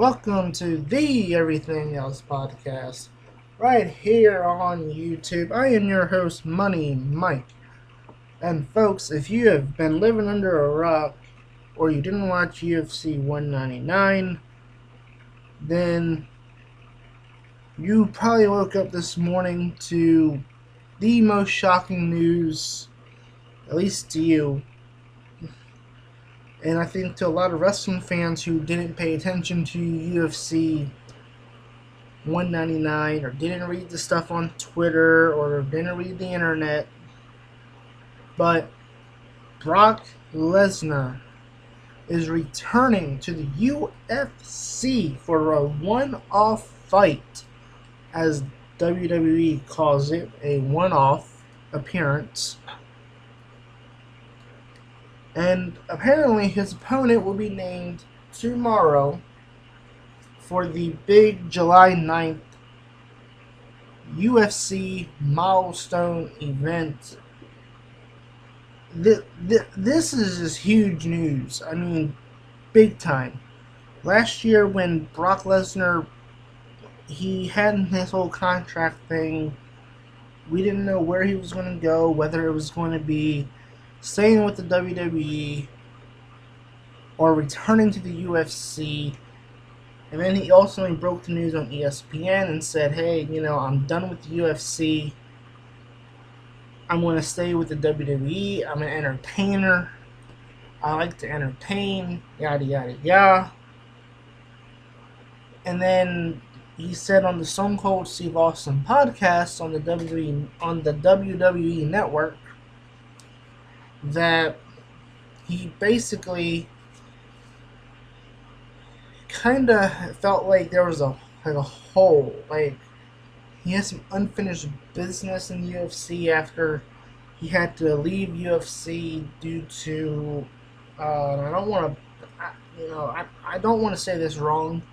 welcome to the Everything Else podcast, right here on YouTube. I am your host, Money Mike. And folks, if you have been living under a rock, or you didn't watch UFC 199, then you probably woke up this morning to the most shocking news, at least to you. And I think to a lot of wrestling fans who didn't pay attention to UFC 199 or didn't read the stuff on Twitter or didn't read the internet. But Brock Lesnar is returning to the UFC for a one-off fight, as WWE calls it, a one-off appearance. And apparently his opponent will be named tomorrow for the big July 9th UFC milestone event. This is just huge news. I mean, big time. Last year when Brock Lesnar, he had his whole contract thing, we didn't know where he was going to go, whether it was going to be staying with the WWE or returning to the UFC. And then he ultimately broke the news on ESPN and said, hey, I'm done with the UFC. I'm going to stay with the WWE. I'm an entertainer. I like to entertain, yada, yada, yada. And then he said on the Stone Cold Steve Austin podcast on the WWE network that he basically kind of felt like there was a hole. Like, he has some unfinished business in the UFC after he had to leave UFC due to I don't want to say this wrong,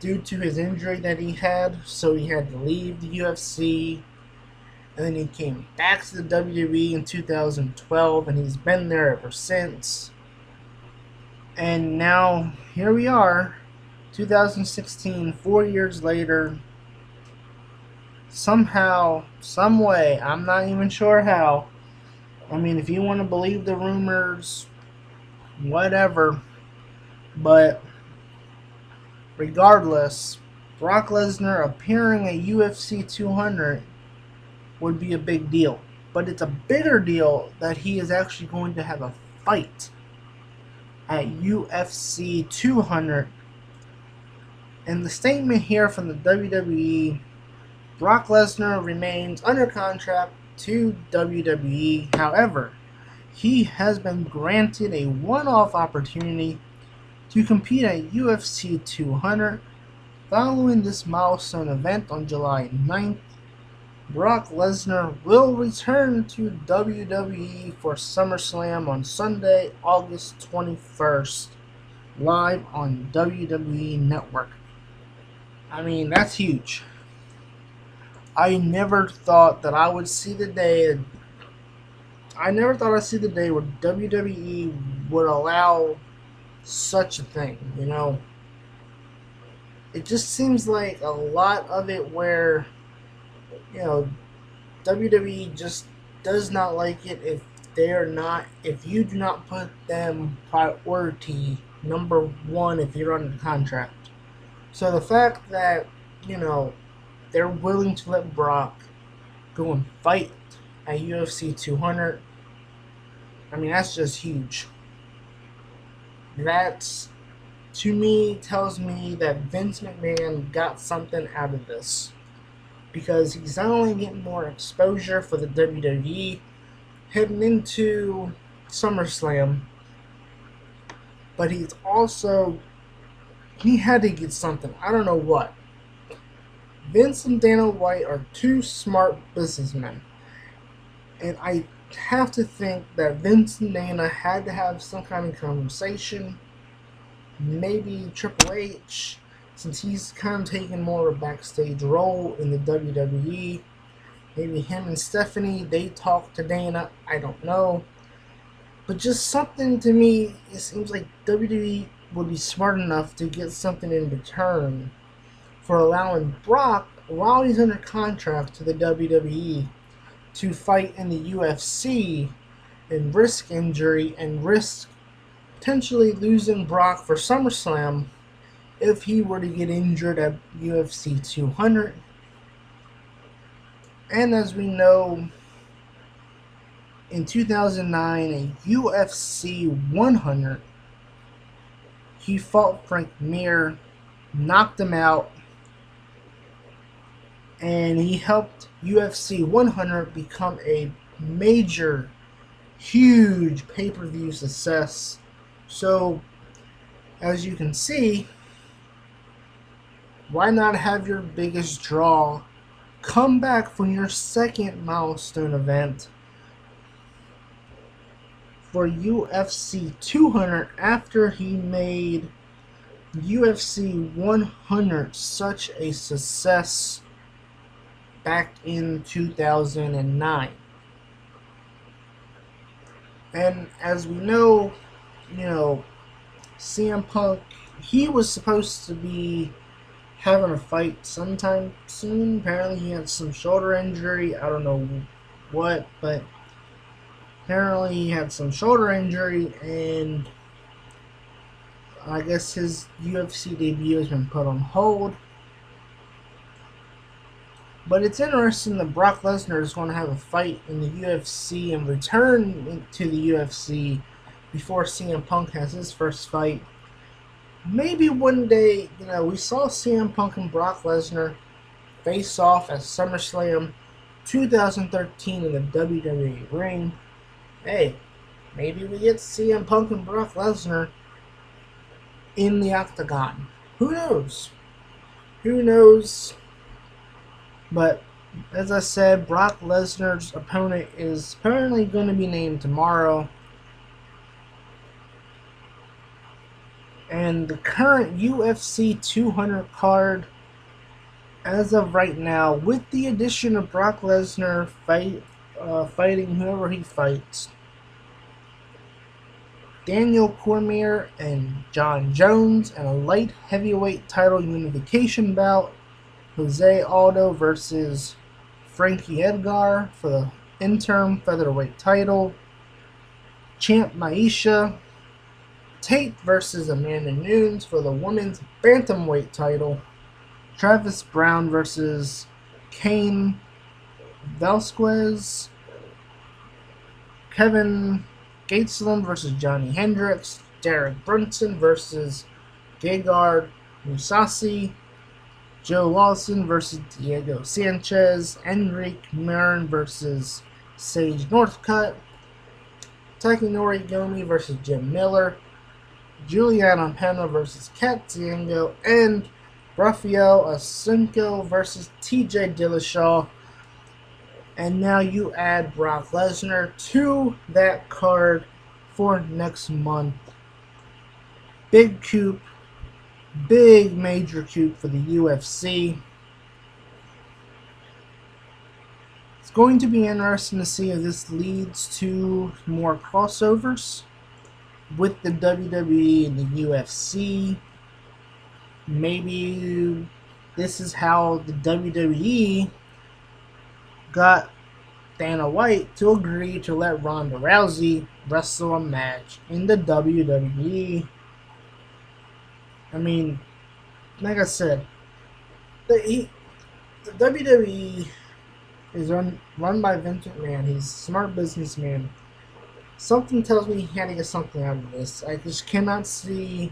due to his injury that he had, so he had to leave the UFC. And then he came back to the WWE in 2012, and he's been there ever since. And now, here we are, 2016, 4 years later. Somehow, some way, I'm not even sure how. I mean, if you want to believe the rumors, whatever. But, regardless, Brock Lesnar appearing at UFC 200 would be a big deal. But it's a bigger deal that he is actually going to have a fight at UFC 200. And the statement here from the WWE, Brock Lesnar remains under contract to WWE. However, he has been granted a one-off opportunity to compete at UFC 200 following this milestone event on July 9th. Brock Lesnar will return to WWE for SummerSlam on Sunday, August 21st, live on WWE Network. I mean, that's huge. I never thought that I would see the day. I'd see the day where WWE would allow such a thing, It just seems like a lot of it where WWE just does not like it if you do not put them priority number one if you're under contract. So the fact that, they're willing to let Brock go and fight at UFC 200, I mean, that's just huge. That, to me, tells me that Vince McMahon got something out of this. Because he's not only getting more exposure for the WWE heading into SummerSlam, but he had to get something. I don't know what. Vince and Dana White are two smart businessmen. And I have to think that Vince and Dana had to have some kind of conversation. Maybe Triple H, since he's kind of taking more of a backstage role in the WWE. Maybe him and Stephanie, they talk to Dana. I don't know. But just something to me, it seems like WWE would be smart enough to get something in return for allowing Brock, while he's under contract to the WWE, to fight in the UFC and risk injury and risk potentially losing Brock for SummerSlam if he were to get injured at UFC 200. And as we know, in 2009, a UFC 100, he fought Frank Mir, knocked him out, and he helped UFC 100 become a major, huge pay-per-view success. So, as you can see, why not have your biggest draw come back for your second milestone event for UFC 200 after he made UFC 100 such a success back in 2009. And as we know, CM Punk, he was supposed to be having a fight sometime soon. Apparently he had some shoulder injury. I don't know what, but apparently he had some shoulder injury, and I guess his UFC debut has been put on hold. But it's interesting that Brock Lesnar is going to have a fight in the UFC and return to the UFC before CM Punk has his first fight. Maybe one day, we saw CM Punk and Brock Lesnar face off at SummerSlam 2013 in the WWE ring. Hey, maybe we get CM Punk and Brock Lesnar in the octagon. Who knows? Who knows? But as I said, Brock Lesnar's opponent is apparently going to be named tomorrow. And the current UFC 200 card, as of right now, with the addition of Brock Lesnar fighting whoever he fights, Daniel Cormier and John Jones, and a light heavyweight title unification bout, Jose Aldo versus Frankie Edgar for the interim featherweight title, Champ Maisha Tate versus Amanda Nunes for the women's bantamweight title, Travis Brown versus Cain Velasquez, Kevin Gatesland versus Johnny Hendricks, Derek Brunson versus Gegard Mousasi, Joe Lawson versus Diego Sanchez, Enrique Marin versus Sage Northcutt, Takanori Gomi versus Jim Miller, Juliana Pena versus Kat Zingano, and Rafael Asunko versus TJ Dillashaw. And now you add Brock Lesnar to that card for next month. Big coup. Big major coup for the UFC. It's going to be interesting to see if this leads to more crossovers with the WWE and the UFC. Maybe this is how the WWE got Dana White to agree to let Ronda Rousey wrestle a match in the WWE. I mean, like I said, the WWE is run by Vince McMahon. He's a smart businessman. Something tells me he had to get something out of this. I just cannot see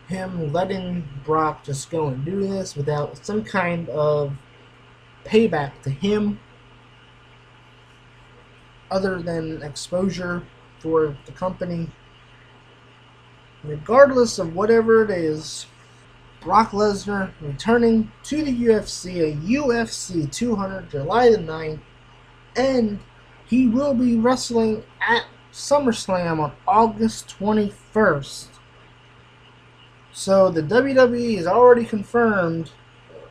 him letting Brock just go and do this without some kind of payback to him, other than exposure for the company. Regardless of whatever it is, Brock Lesnar returning to the UFC, a UFC 200 July the 9th, and he will be wrestling at SummerSlam on August 21st. So the WWE has already confirmed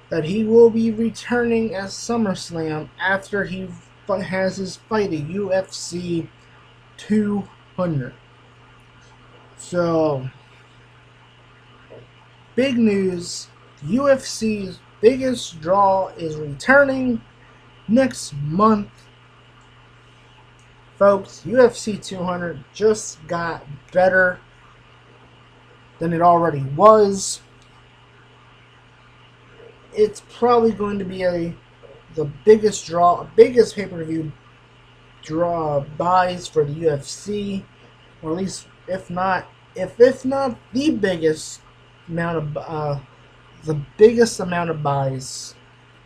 that he will be returning at SummerSlam after he has his fight at UFC 200. So big news. UFC's biggest draw is returning next month. Folks, UFC 200 just got better than it already was. It's probably going to be the biggest pay-per-view draw buys for the UFC, or at least if not the biggest amount of buys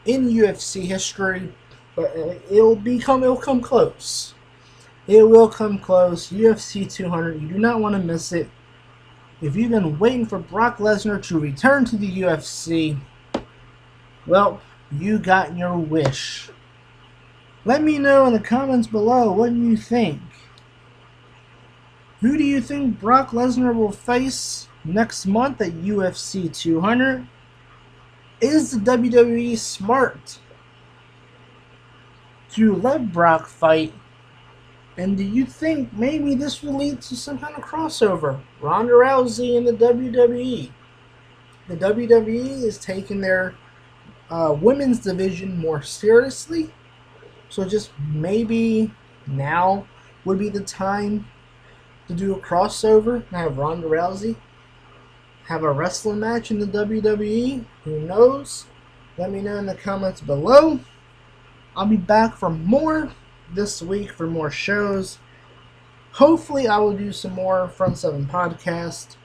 in UFC history. But it'll come close. It will come close. UFC 200. You do not want to miss it. If you've been waiting for Brock Lesnar to return to the UFC, well, you got your wish. Let me know in the comments below what you think. Who do you think Brock Lesnar will face next month at UFC 200? Is the WWE smart to let Brock fight? And do you think maybe this will lead to some kind of crossover? Ronda Rousey and the WWE. The WWE is taking their women's division more seriously. So just maybe now would be the time to do a crossover and have Ronda Rousey have a wrestling match in the WWE. Who knows? Let me know in the comments below. I'll be back for more this week for more shows. Hopefully I will do some more Front 7 podcasts.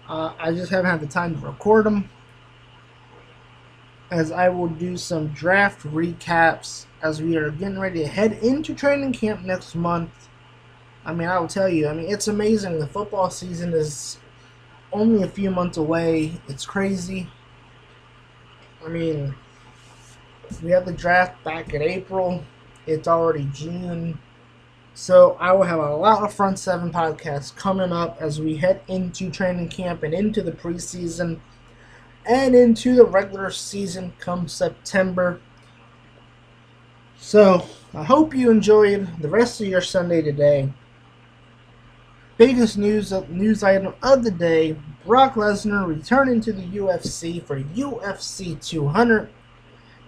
I just haven't had the time to record them, as I will do some draft recaps as we are getting ready to head into training camp next month. I mean, I will tell you, it's amazing. The football season is only a few months away. It's crazy. We have the draft back in April. It's already June. So I will have a lot of Front 7 podcasts coming up as we head into training camp and into the preseason and into the regular season come September. So I hope you enjoyed the rest of your Sunday today. Biggest news item of the day: Brock Lesnar returning to the UFC for UFC 200.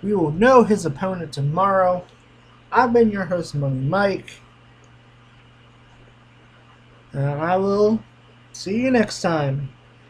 We will know his opponent tomorrow. I've been your host, Money Mike, and I will see you next time.